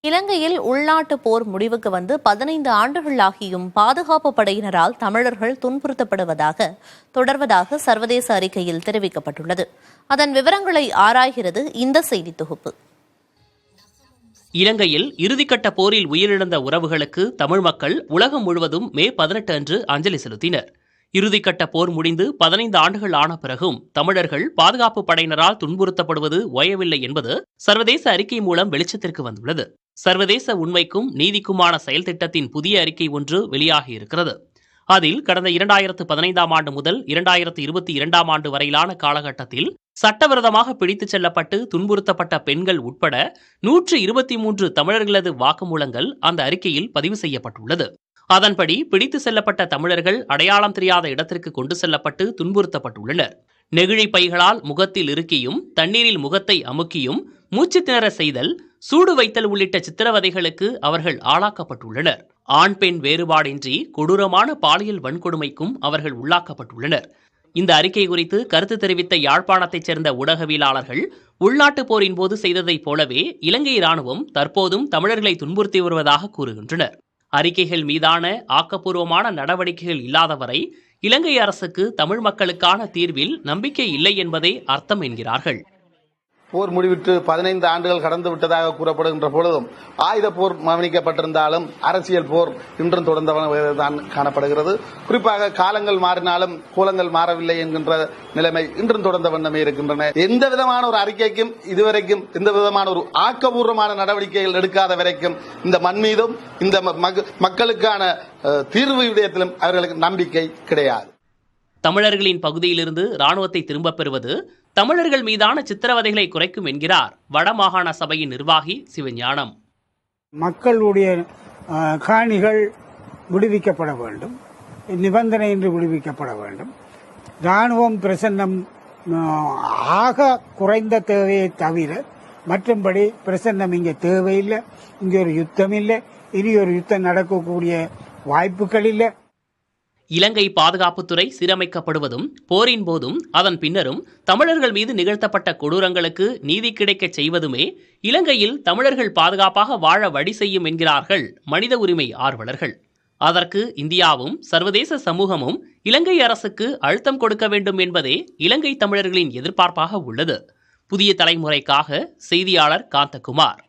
இலங்கையில் உள்நாட்டு போர் முடிவுக்கு வந்து 15 ஆண்டுகளாகியும் பாதுகாப்பு படையினரால் தமிழர்கள் துன்புறுத்தப்படுவதாக தொடர்வதாக சர்வதேச அறிக்கையில் தெரிவிக்கப்பட்டுள்ளது. அதன் விவரங்களை ஆராய்கிறது இந்த செய்தி தொகுப்பு. இலங்கையில் இறுதிக்கட்ட போரில் உயிரிழந்த உறவுகளுக்கு தமிழ் மக்கள் உலகம் முழுவதும் மே 18 அன்று அஞ்சலி செலுத்தினர். இறுதிக்கட்ட போர் முடிந்து 15 ஆண்டுகள் ஆன பிறகும் தமிழர்கள் பாதுகாப்பு படையினரால் துன்புறுத்தப்படுவது ஓயவில்லை என்பது சர்வதேச அறிக்கை மூலம் வெளிச்சத்திற்கு வந்துள்ளது. சர்வதேச உண்மைக்கும் நீதிக்குமான செயல் திட்டத்தின் புதிய அறிக்கை ஒன்று வெளியாகியிருக்கிறது. அதில் கடந்த 2015 ஆண்டு முதல் 2022 ஆண்டு வரையிலான காலகட்டத்தில் சட்டவிரோதமாக பிடித்துச் செல்லப்பட்டு துன்புறுத்தப்பட்ட பெண்கள் உட்பட 123 தமிழர்களது வாக்குமூலங்கள் அந்த அறிக்கையில் பதிவு செய்யப்பட்டுள்ளது. அதன்படி பிடித்து செல்லப்பட்ட தமிழர்கள் அடையாளம் தெரியாத இடத்திற்கு கொண்டு செல்லப்பட்டு துன்புறுத்தப்பட்டுள்ளனர். நெகிழி பைகளால் முகத்தில் இறுக்கியும் தண்ணீரில் முகத்தை அமுக்கியும் மூச்சு திணற செய்தல், சூடு வைத்தல் உள்ளிட்ட சித்திரவதைகளுக்கு அவர்கள் ஆளாக்கப்பட்டுள்ளனர். ஆண் பெண் வேறுபாடின்றி கொடூரமான பாலியல் வன்கொடுமைக்கும் அவர்கள் உள்ளாக்கப்பட்டுள்ளனர். இந்த அறிக்கை குறித்து கருத்து தெரிவித்த யாழ்ப்பாணத்தைச் சேர்ந்த ஊடகவியலாளர்கள் உள்நாட்டுப் போரின் போது செய்ததைப் போலவே இலங்கை இராணுவம் தற்போதும் தமிழர்களை துன்புறுத்தி வருவதாக கூறுகின்றனர். அறிக்கைகள் மீதான ஆக்கப்பூர்வமான நடவடிக்கைகள் இல்லாதவரை இலங்கை அரசுக்கு தமிழ் மக்களுக்கான தீர்வில் நம்பிக்கை இல்லை என்பதே அர்த்தம் என்கிறார்கள். போர் முடிவிட்டு 15 ஆண்டுகள் கடந்து விட்டதாக கூறப்படுகின்ற பொழுதும் ஆயுத போர் கவனிக்கப்பட்டிருந்தாலும் அரசியல் போர் இன்றும் தொடர்ந்தவன் காணப்படுகிறது. குறிப்பாக காலங்கள் மாறினாலும் கோலங்கள் மாறவில்லை என்கின்ற நிலைமை இன்றும் தொடர்ந்த வண்ணமே இருக்கின்றன. எந்த விதமான ஒரு அறிக்கைக்கும் இதுவரைக்கும் எந்த விதமான ஒரு ஆக்கப்பூர்வமான நடவடிக்கைகள் எடுக்காத வரைக்கும் இந்த மண் மீதும் இந்த மக்களுக்கான தீர்வு விடயத்திலும் அவர்களுக்கு நம்பிக்கை கிடையாது. தமிழர்களின் பகுதியிலிருந்து இராணுவத்தை திரும்பப் பெறுவது தமிழர்கள் மீதான சித்திரவதைகளை குறைக்கும் என்கிறார் வடமாகாண சபையின் நிர்வாகி சிவஞானம். மக்களுடைய காணிகள் விடுவிக்கப்பட வேண்டும், நிபந்தனையின்றி விடுவிக்கப்பட வேண்டும். இராணுவம் பிரசன்னம் ஆக குறைந்த தேவையை தவிர மற்றும்படி பிரசன்னம் இங்கே தேவையில்லை. இங்கே ஒரு யுத்தம் இல்லை, இனி ஒரு யுத்தம் நடக்கக்கூடிய வாய்ப்புகள் இல்லை. இலங்கை பாதுகாப்புத்துறை சீரமைக்கப்படுவதும் போரின் போதும் அதன் பின்னரும் தமிழர்கள் மீது நிகழ்த்தப்பட்ட கொடூரங்களுக்கு நீதி கிடைக்கச் செய்வதுமே இலங்கையில் தமிழர்கள் பாதுகாப்பாக வாழ வழி செய்யும் என்கிறார்கள் மனித உரிமை ஆர்வலர்கள். அதற்கு இந்தியாவும் சர்வதேச சமூகமும் இலங்கை அரசுக்கு அழுத்தம் கொடுக்க வேண்டும் என்பதே இலங்கை தமிழர்களின் எதிர்பார்ப்பாக உள்ளது. புதிய தலைமுறைக்காக செய்தியாளர் காந்தகுமார்.